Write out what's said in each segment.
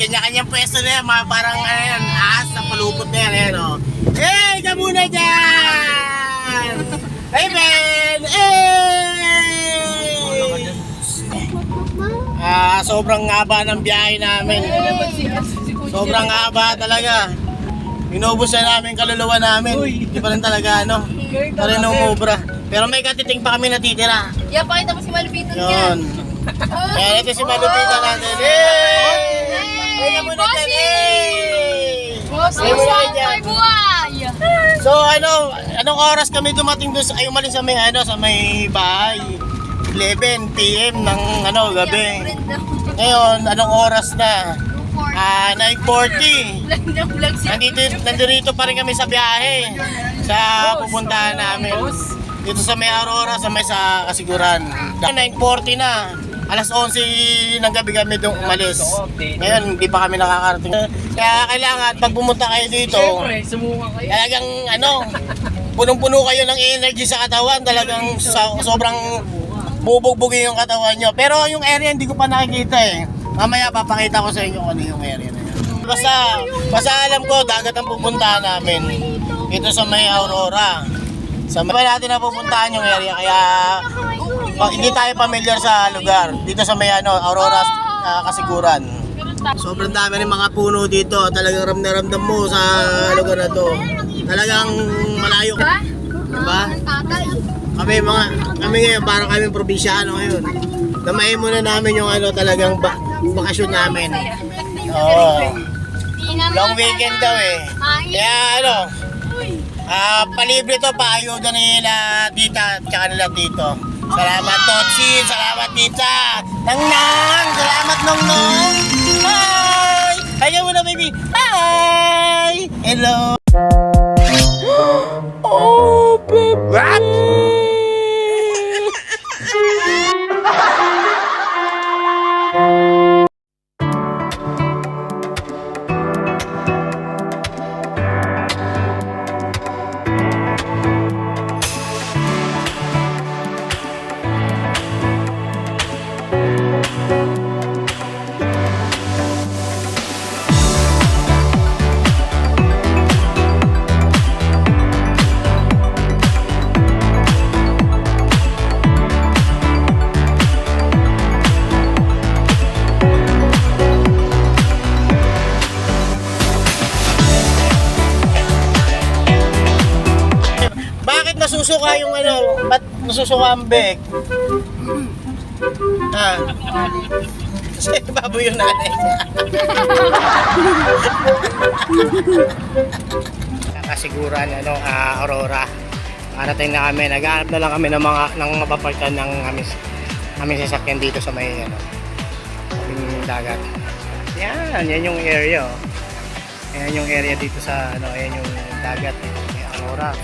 kanya-kanyang pwesto na yan, mga parang ayan, ahas na palupot na yan, ayan o. Hey, ka muna dyan! Hey, Ben! Hey! Sobrang haba ng biyahe namin. Sobrang haba talaga. Inubos na namin kaluluwa namin. Hindi pa rin talaga ano. Pa rin umubra. Pero may katiting pa kami natitira. Yeah, pakita mo si Malupitan niya. Yun. Kaya ito si Malupitan natin. Hey! Hey, muna dyan. Hey! Hey, muna dyan. So anong oras kami dumating doon sa umalis sa may sa may bahay? 11 PM ng gabi. Ngayon, anong oras na? 9:40. Nandito pa rin kami sa biyahe sa pupuntahan namin. Dito sa may Aurora, sa may sa Kasiguran. 9:40 na. Alas 11 ng gabi kami doon umalis. Ngayon, hindi pa kami nakakarating. Kaya kailangan, pag pumunta kayo dito, talagang punong-puno kayo ng energy sa katawan. Talagang sobrang bubugbugin yung katawan nyo. Pero yung area hindi ko pa nakikita eh. Mamaya papakita ko sa inyo kung ano yung area na yan. Basta alam ko, dagat ang pupuntahan namin. Ito sa may Aurora. Sa may natin na pupuntahan yung area. Kaya hindi tayo familiar sa lugar. Dito sa may Aurora, Kasiguran. Sobrang dami rin mga puno dito. Talagang ramdam mo sa lugar na to. Talagang malayo. Diba? Kami ngayon parang kami probinsyano ngayon. Damayin muna namin yung talagang bakasyon namin. Long weekend daw eh. Kaya palibre to, paayuda nila tita at saka nila dito. Salamat Totsi, salamat tita. Nang, salamat Nong. Hi! Hi muna baby. Hi! Hello. Oh baby. What? Nasusuka yung ba't nasusuka ang beg? Kasi baboy yung nanay niya. Kasiguran, Aurora. Parating na kami, naghahanap na lang kami ng mapaparkan ng aming sasakyan dito sa may dagat. Yan yung area. Yan yung area dito sa yan yung dagat, may Aurora.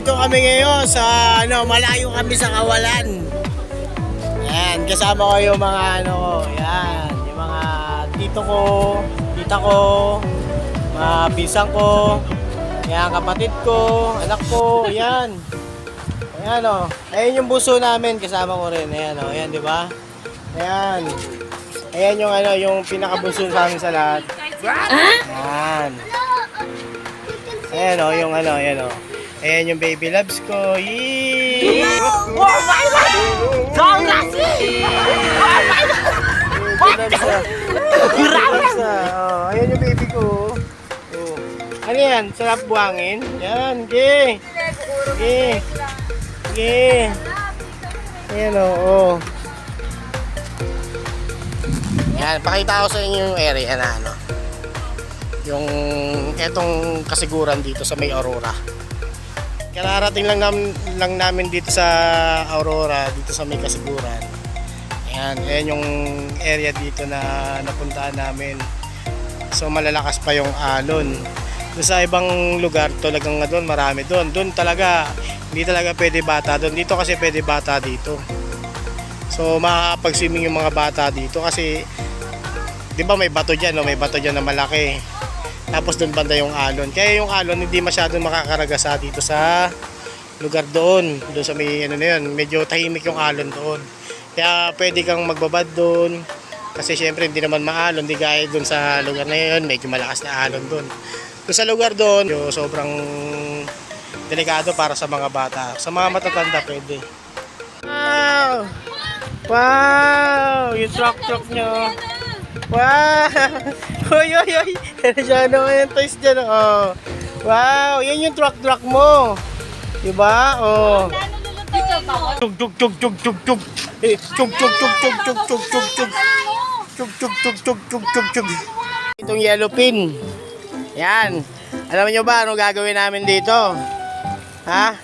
Dito kami ngayon sa malayo kami sa Kawalan. Yan, kasama ko yung mga yan, yung mga tito ko, tita ko, mga pisang ko, yan, kapatid ko, anak ko, yan. Ayan ayun yung buso namin, kasama ko rin. Ayan ayan, di ba? Ayan. Ayan yung yung pinakabuso sa amin sa lahat. Ayan. Ayan yung ayan Ayan yung baby loves ko. Yee! Oh my God! Don't see! Oh my God! Ayan yung baby ko. Ano yan? Sarap buhangin? Yan, ge! Ge! Ge! Ayan Yan, pakita ko sa inyo yung area na yung etong Kasiguran dito sa may Aurora. Kararating lang namin dito sa Aurora, dito sa may Kasiguran. Ayan yung area dito na napuntahan namin. So malalakas pa yung alon. Doon sa ibang lugar, talagang doon marami doon. Doon talaga, hindi talaga pwede bata doon. Dito kasi pwede bata dito. So makakapag-swimming yung mga bata dito kasi 'di ba may bato diyan, no? May bato diyan na malaki. Tapos doon banda yung alon. Kaya yung alon hindi masyadong makakaragasa dito sa lugar doon. Doon sa may ano na yun, medyo tahimik yung alon doon. Kaya pwede kang magbabad doon. Kasi syempre hindi naman maalon, di gaya doon sa lugar na yun, medyo malakas na alon doon. Doon sa lugar doon, sobrang delikado para sa mga bata. Sa mga matatanda pwede. Wow! Wow! Yung truck nyo. Wow! Uy, uy, uy! Diyan naman yung toys dyan. Oh. Wow! Yan yung truck mo. Diba? Oh. Chug, chug, chug, chug, chug, chug. Eh, chug, chug, chug, chug, chug, chug, chug, chug. Chug, chug, chug, chug, chug, chug, chug. Itong yellow pin. Yan. Alam niyo ba ano gagawin namin dito? Ha?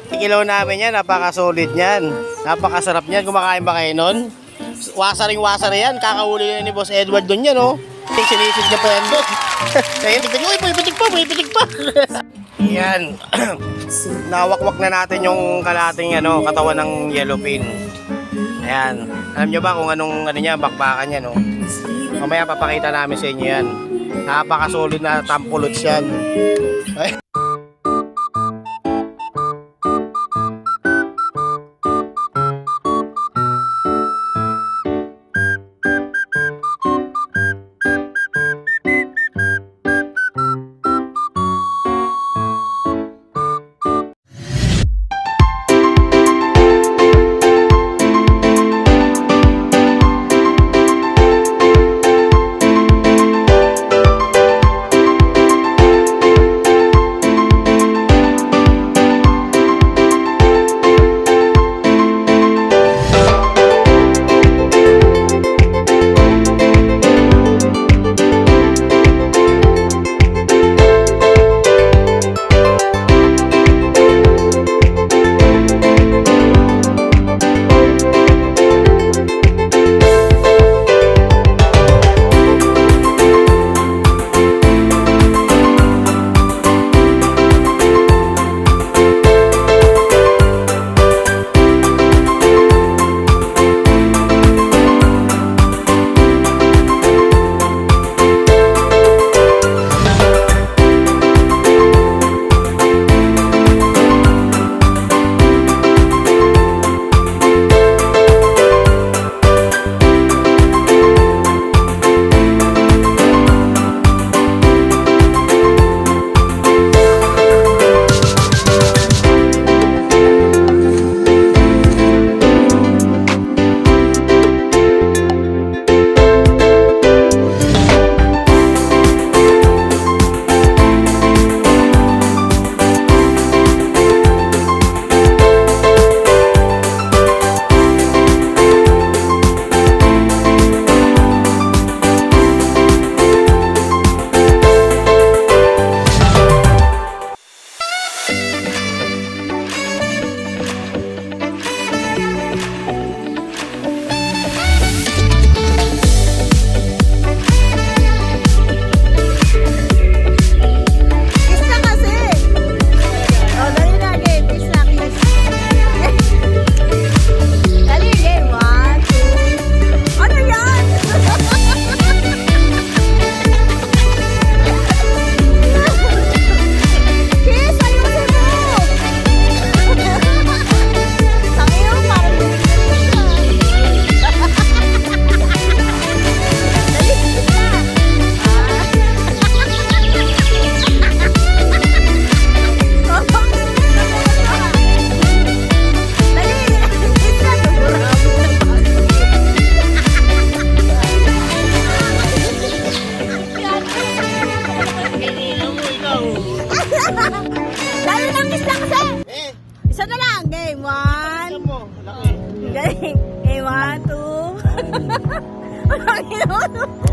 Ikilaw namin yan. Napaka-solid yan. Napakasarap yan. Kumakain ba kayo nun? Wasaring-wasar yan. Kakahuli na ni Boss Edward dun yan, oh. Sinisid niya pa yan doon. Kaya tignan nyo, may pitig pa. Yan. Nawakwak na natin yung kalating katawan ng yellow pin. Ayan. Alam nyo ba kung anong bakbakan niya, no? Mamaya papakita namin sa inyo yan. Napaka-solid na tampulots yan. Ay.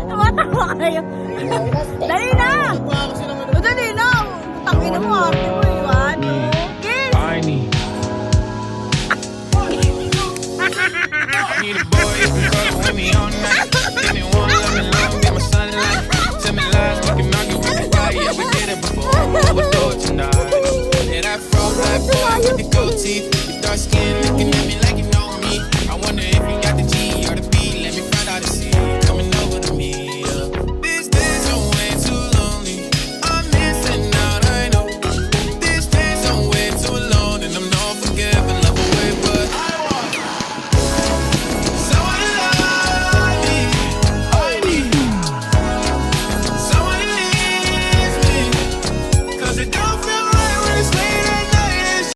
Tumatawa kayo. Dali na! O, dali na! Tangin mo, arte mo yun. Kiss! I need a boy who can cuddle with me all night. Give me one, let me love, get my sunlight. Tell me lies, we can argue with the fire. Yeah, we did it before, we'll do it tonight. Yeah, that fro, that boy with the goatee, with dark skin.